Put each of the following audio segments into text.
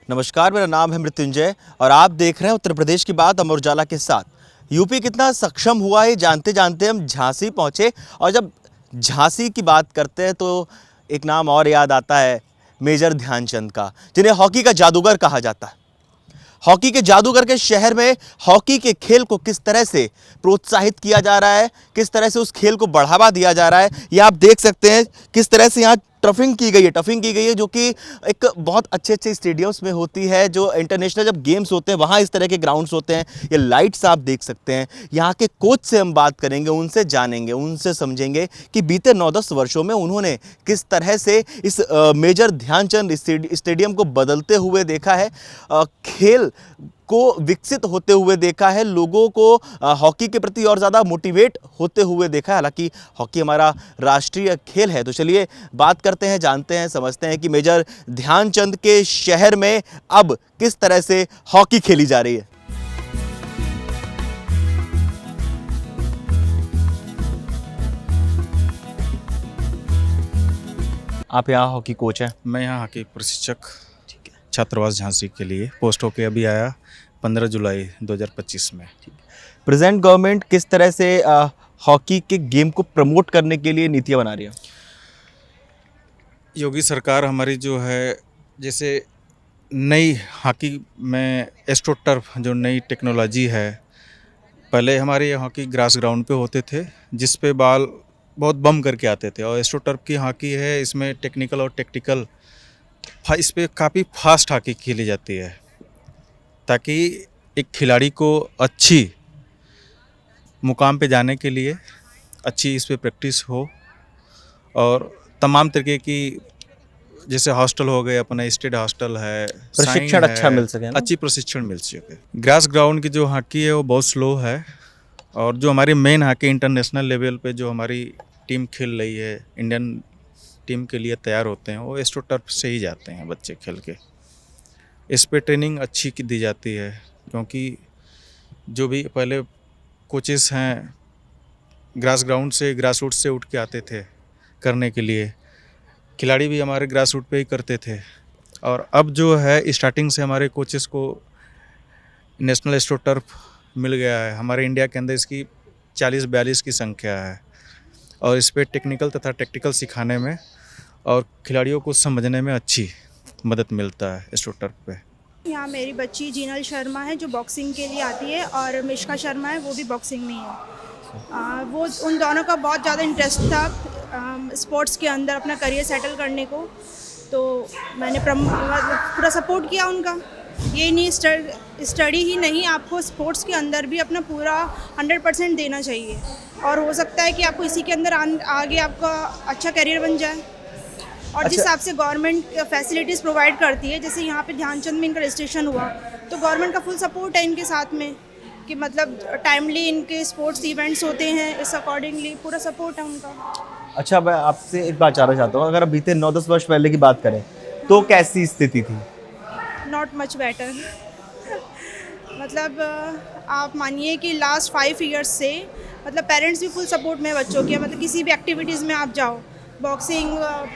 नमस्कार, मेरा नाम है मृत्युंजय और आप देख रहे हैं उत्तर प्रदेश की बात अमर उजाला के साथ। यूपी कितना सक्षम हुआ है जानते जानते हम झांसी पहुंचे और जब झांसी की बात करते हैं तो एक नाम और याद आता है, मेजर ध्यानचंद का, जिन्हें हॉकी का जादूगर कहा जाता है। हॉकी के जादूगर के शहर में हॉकी के खेल को किस तरह से प्रोत्साहित किया जा रहा है, किस तरह से उस खेल को बढ़ावा दिया जा रहा है, ये आप देख सकते हैं। किस तरह से यहाँ टफिंग की गई है जो कि एक बहुत अच्छे अच्छे स्टेडियम्स में होती है। जो इंटरनेशनल जब गेम्स होते हैं वहाँ इस तरह के ग्राउंड्स होते हैं। ये लाइट्स आप देख सकते हैं। यहाँ के कोच से हम बात करेंगे, उनसे जानेंगे, उनसे समझेंगे कि बीते 9-10 वर्षों में उन्होंने किस तरह से इस मेजर ध्यानचंद स्टेडियम को बदलते हुए देखा है, खेल को विकसित होते हुए देखा है, लोगों को हॉकी के प्रति और ज़्यादा मोटिवेट होते हुए देखा है। हालांकि हॉकी हमारा राष्ट्रीय खेल है। तो चलिए बात करते हैं, जानते हैं, समझते हैं कि मेजर ध्यानचंद के शहर में अब किस तरह से हॉकी खेली जा रही है। आप यहाँ हॉकी कोच हैं? मैं यहाँ हॉकी प्रशिक्षक छात्रावास झांसी के लिए पोस्ट होके अभी आया 15 जुलाई 2025 में। प्रेजेंट गवर्नमेंट किस तरह से हॉकी के गेम को प्रमोट करने के लिए नीतियाँ बना रही है? योगी सरकार हमारी जो है, जैसे नई हॉकी में एस्ट्रोटर्फ जो नई टेक्नोलॉजी है, पहले हमारे ये हॉकी ग्रास ग्राउंड पे होते थे जिस पे बॉल बहुत बम करके आते थे, और एस्ट्रोटर्फ की हॉकी है, इसमें टेक्निकल और टेक्टिकल इस पर काफ़ी फास्ट हॉकी खेली जाती है ताकि एक खिलाड़ी को अच्छी मुकाम पे जाने के लिए अच्छी इस पे प्रैक्टिस हो, और तमाम तरीके की जैसे हॉस्टल हो गए, अपना स्टेट हॉस्टल है, प्रशिक्षण अच्छा मिल सके ना? अच्छी प्रशिक्षण मिल सके। ग्रास ग्राउंड की जो हॉकी है वो बहुत स्लो है, और जो हमारी मेन हॉकी इंटरनेशनल लेवल पे जो हमारी टीम खेल रही है, इंडियन टीम के लिए तैयार होते हैं, वो एस्ट्रोटर्फ से ही जाते हैं बच्चे खेल के। इस पे ट्रेनिंग अच्छी की दी जाती है, क्योंकि जो भी पहले कोचेस हैं ग्रास ग्राउंड से, ग्रास रूट से उठ के आते थे करने के लिए, खिलाड़ी भी हमारे ग्रास रूट पे ही करते थे। और अब जो है स्टार्टिंग से हमारे कोचेस को नेशनल एस्ट्रोटर्फ मिल गया है। हमारे इंडिया के अंदर इसकी 40-42 की संख्या है, और इस पे टेक्निकल तथा टेक्टिकल सिखाने में और खिलाड़ियों को समझने में अच्छी मदद मिलता है एस्ट्रोटर्फ पे। यहाँ मेरी बच्ची जीनल शर्मा है जो बॉक्सिंग के लिए आती है, और मिश्का शर्मा है वो भी बॉक्सिंग में ही है। वो उन दोनों का बहुत ज़्यादा इंटरेस्ट था स्पोर्ट्स के अंदर अपना करियर सेटल करने को, तो मैंने पूरा सपोर्ट किया उनका। ये नहीं स्टडी ही नहीं, आपको स्पोर्ट्स के अंदर भी अपना पूरा 100% देना चाहिए, और हो सकता है कि आपको इसी के अंदर आगे आपका अच्छा करियर बन जाए। और जिस हिसाब से गवर्नमेंट फैसिलिटीज़ प्रोवाइड करती है, जैसे यहाँ पे ध्यानचंद में इनका रजिस्ट्रेशन हुआ, तो गवर्नमेंट का फुल सपोर्ट है इनके साथ में कि मतलब टाइमली इनके स्पोर्ट्स इवेंट्स होते हैं, इस अकॉर्डिंगली पूरा सपोर्ट है उनका। अच्छा, मैं आपसे एक बात जानना चाहता हूँ, अगर आप बीते 9-10 वर्ष पहले की बात करें तो कैसी स्थिति थी? Not much better. मतलब आप मानिए कि लास्ट 5 ईयर्स से मतलब पेरेंट्स भी फुल सपोर्ट में बच्चों के, मतलब किसी भी एक्टिविटीज़ में आप जाओ, बॉक्सिंग,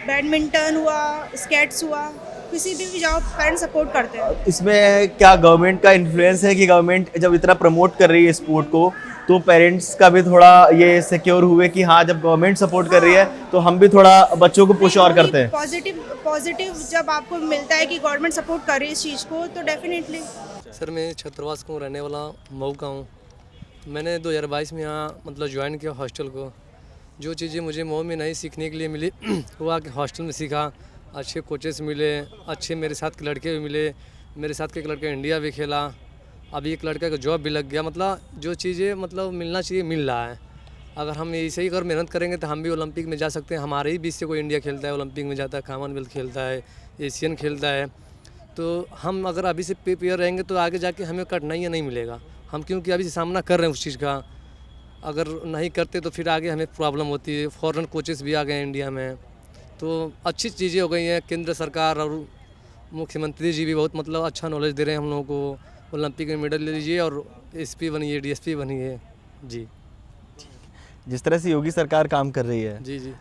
बैडमिंटन हुआ, स्केट्स हुआ, किसी भी जाओ, पेरेंट्स सपोर्ट करते हैं। इसमें क्या गवर्नमेंट का इन्फ्लुएंस है कि गवर्नमेंट जब इतना प्रमोट कर रही है स्पोर्ट को तो पेरेंट्स का भी थोड़ा ये सिक्योर हुए कि हाँ, जब गवर्नमेंट सपोर्ट कर रही है तो हम भी थोड़ा बच्चों को पुश और करते हैं? पॉजिटिव जब आपको मिलता है कि गवर्नमेंट सपोर्ट कर रही है इस चीज़ को, तो डेफिनेटली। सर मैं छात्रावास को रहने वाला मऊ का हूँ। मैंने 2022 में यहाँ मतलब ज्वाइन किया हॉस्टल को। जो चीज़ें मुझे मऊ में नहीं सीखने के लिए मिली वो आके हॉस्टल में सीखा। अच्छे कोचेस मिले, अच्छे मेरे साथ के लड़के भी मिले, मेरे साथ के एक लड़का इंडिया भी खेला, अभी एक लड़का का जॉब भी लग गया। मतलब जो चीज़ें मतलब मिलना चाहिए मिल रहा है। अगर हम ऐसे ही अगर मेहनत करेंगे तो हम भी ओलंपिक में जा सकते हैं। हमारे ही बीच से कोई इंडिया खेलता है, ओलंपिक में जाता है, कॉमनवेल्थ खेलता है, एशियन खेलता है। तो हम अगर अभी से प्रिपेयर रहेंगे तो आगे जाके हमें कठिनाइयाँ नहीं मिलेगा। हम क्योंकि अभी से सामना कर रहे हैं उस चीज़ का, अगर नहीं करते तो फिर आगे हमें प्रॉब्लम होती है। फॉरेन कोचेस भी आ गए हैं इंडिया में, तो अच्छी चीज़ें हो गई हैं। केंद्र सरकार और मुख्यमंत्री जी भी बहुत मतलब अच्छा नॉलेज दे रहे हैं हम लोगों को। ओलंपिक में मेडल ले लीजिए और एसपी बनिए, डीएसपी बनिए। जी, जिस तरह से योगी सरकार काम कर रही है, जी जी।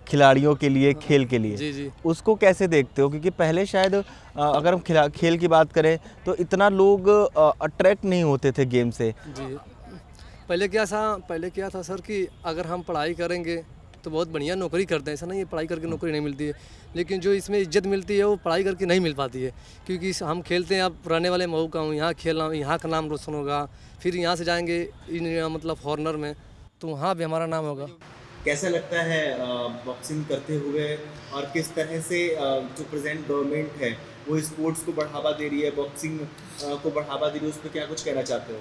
खिलाड़ियों के लिए, खेल के लिए, जी जी उसको कैसे देखते हो? क्योंकि पहले शायद अगर हम खेल की बात करें तो इतना लोग अट्रैक्ट नहीं होते थे गेम से। जी। पहले क्या था सर कि अगर हम पढ़ाई करेंगे तो बहुत बढ़िया नौकरी करते हैं, ऐसा नहीं है पढ़ाई करके नौकरी नहीं मिलती है, लेकिन जो इसमें इज्जत मिलती है वो पढ़ाई करके नहीं मिल पाती है। क्योंकि हम खेलते हैं, अब रहने वाले मऊ का हूँ, यहाँ खेलना, यहाँ का नाम रोशन होगा, फिर यहाँ से जाएंगे मतलब फॉरनर में, तो वहाँ भी हमारा नाम होगा। कैसा लगता है बॉक्सिंग करते हुए, और किस तरह से जो प्रेजेंट गवर्नमेंट है वो स्पोर्ट्स को बढ़ावा दे रही है, बॉक्सिंग को बढ़ावा दे रही है, उस पर क्या कुछ कहना चाहते हो?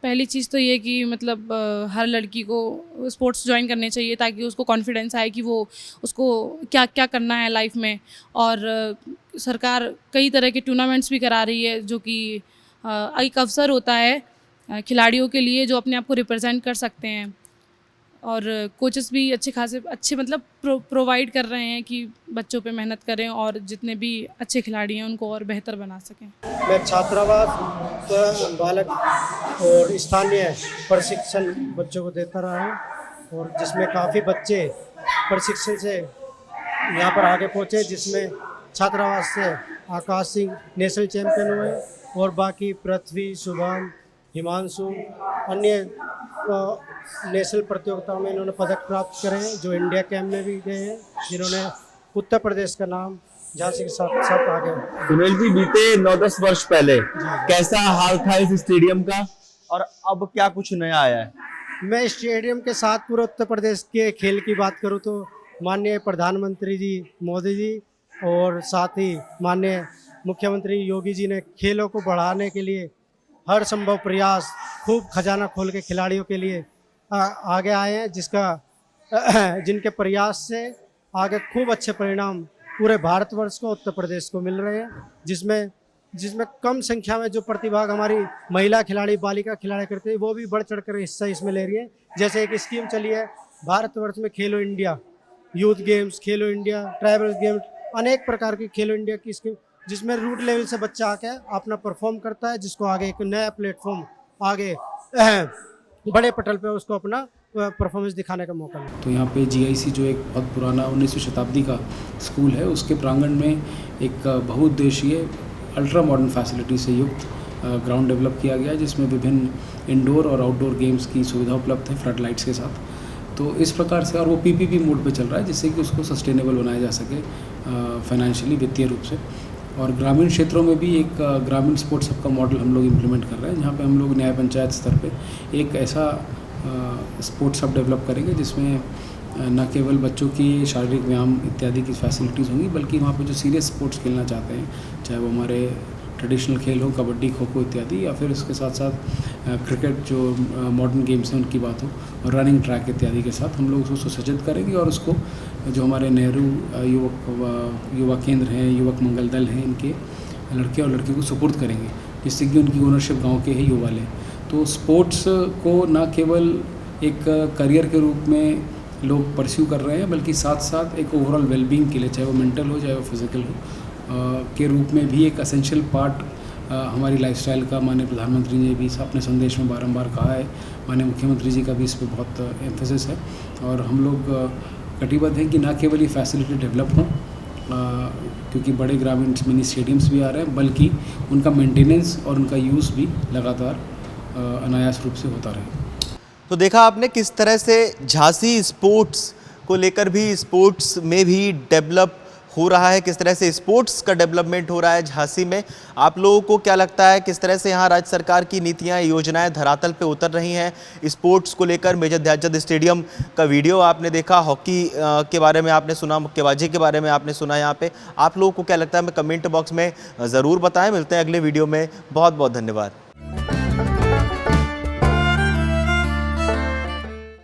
पहली चीज़ तो ये कि मतलब हर लड़की को स्पोर्ट्स ज्वाइन करने चाहिए ताकि उसको कॉन्फिडेंस आए कि वो उसको क्या क्या करना है लाइफ में। और सरकार कई तरह के टूर्नामेंट्स भी करा रही है जो कि एक अवसर होता है खिलाड़ियों के लिए जो अपने आप को रिप्रेजेंट कर सकते हैं। और कोचेस भी अच्छे मतलब प्रोवाइड कर रहे हैं कि बच्चों पे मेहनत करें और जितने भी अच्छे खिलाड़ी हैं उनको और बेहतर बना सकें। मैं छात्रावास बालक और स्थानीय प्रशिक्षण बच्चों को देता रहा हूँ, और जिसमें काफ़ी बच्चे प्रशिक्षण से यहाँ पर आगे पहुँचे, जिसमें छात्रावास से आकाश सिंह नेशनल चैम्पियन हुए, और बाकी पृथ्वी, शुभम, हिमांशु अन्य नेशनल प्रतियोगिताओं में इन्होंने पदक प्राप्त करे हैं, जो इंडिया कैंप में भी गए हैं, जिन्होंने उत्तर प्रदेश का नाम झांसी के साथ साथ आगे। सुनील जी, बीते 9-10 वर्ष पहले कैसा हाल था इस स्टेडियम का, और अब क्या कुछ नया आया है? मैं स्टेडियम के साथ पूरे उत्तर प्रदेश के खेल की बात करूं तो माननीय प्रधानमंत्री जी मोदी जी और साथ ही माननीय मुख्यमंत्री योगी जी ने खेलों को बढ़ाने के लिए हर संभव प्रयास, खूब खजाना खोल के खिलाड़ियों के लिए आगे आए हैं, जिनके प्रयास से आगे खूब अच्छे परिणाम पूरे भारतवर्ष को, उत्तर प्रदेश को मिल रहे हैं, जिसमें कम संख्या में जो प्रतिभाग हमारी महिला खिलाड़ी, बालिका खिलाड़ी करते हैं, वो भी बढ़ चढ़ कर हिस्सा इसमें ले रही है। जैसे एक स्कीम चली है भारतवर्ष में, खेलो इंडिया यूथ गेम्स, खेलो इंडिया ट्राइबल गेम्स, अनेक प्रकार की खेलो इंडिया की स्कीम, जिसमें रूट लेवल से बच्चा आके अपना परफॉर्म करता है, जिसको आगे एक नया प्लेटफॉर्म, आगे बड़े पटल पे उसको अपना परफॉर्मेंस दिखाने का मौका मिला। तो यहाँ पे जीआईसी जो एक बहुत पुराना 19वीं शताब्दी का स्कूल है, उसके प्रांगण में एक बहुउद्देशीय अल्ट्रा मॉडर्न फैसिलिटी से युक्त ग्राउंड डेवलप किया गया है, जिसमें विभिन्न इंडोर और आउटडोर गेम्स की सुविधा उपलब्ध है फ्लड लाइट्स के साथ। तो इस प्रकार से, और वो पीपीपी मोड पे चल रहा है, जिससे कि उसको सस्टेनेबल बनाया जा सके फाइनेंशियली, वित्तीय रूप से। और ग्रामीण क्षेत्रों में भी एक ग्रामीण स्पोर्ट्स हब का मॉडल हम लोग इम्प्लीमेंट कर रहे हैं, जहाँ पे हम लोग न्याय पंचायत स्तर पे एक ऐसा स्पोर्ट्स हब डेवलप करेंगे जिसमें न केवल बच्चों की शारीरिक व्यायाम इत्यादि की फैसिलिटीज़ होंगी, बल्कि वहाँ पे जो सीरियस स्पोर्ट्स खेलना चाहते हैं, चाहे वो हमारे ट्रेडिशनल खेल हो, कबड्डी, खो खो इत्यादि, या फिर उसके साथ साथ क्रिकेट जो मॉडर्न गेम्स हैं उनकी बात हो, और रनिंग ट्रैक इत्यादि के साथ हम लोग उसको सज्जित करेंगे। और उसको जो हमारे नेहरू युवा केंद्र हैं, युवक मंगल दल हैं, इनके लड़के और लड़कियों को सपोर्ट करेंगे, जिससे कि उनकी ओनरशिप गांव के ही युवा लें। तो स्पोर्ट्स को न केवल एक करियर के रूप में लोग परस्यू कर रहे हैं, बल्कि साथ साथ एक ओवरऑल वेलबींग के लिए, चाहे वो मेंटल हो चाहे वो फिज़िकल हो, के रूप में भी एक एसेंशियल पार्ट हमारी लाइफस्टाइल का माननीय प्रधानमंत्री ने भी अपने संदेश में बारंबार कहा है, माननीय मुख्यमंत्री जी का भी इस पर बहुत एम्फेसिस है। और हम लोग कटिबद्ध हैं कि न केवल ये फैसिलिटी डेवलप हों, क्योंकि बड़े ग्रामीण मिनी स्टेडियम्स भी आ रहे हैं, बल्कि उनका मेंटेनेंस और उनका यूज़ भी लगातार अनायास रूप से होता रहे। तो देखा आपने किस तरह से झांसी स्पोर्ट्स को लेकर भी, स्पोर्ट्स में भी डेवलप हो रहा है, किस तरह से स्पोर्ट्स का डेवलपमेंट हो रहा है झांसी में। आप लोगों को क्या लगता है किस तरह से यहाँ राज्य सरकार की नीतियाँ, योजनाएं धरातल पे उतर रही हैं स्पोर्ट्स को लेकर? मेजर ध्यानचंद स्टेडियम का वीडियो आपने देखा, हॉकी के बारे में आपने सुना, मुक्केबाजी के बारे में आपने सुना। यहाँ पे आप लोगों को क्या लगता है, हमें कमेंट बॉक्स में ज़रूर बताएं। मिलते हैं अगले वीडियो में। बहुत बहुत धन्यवाद।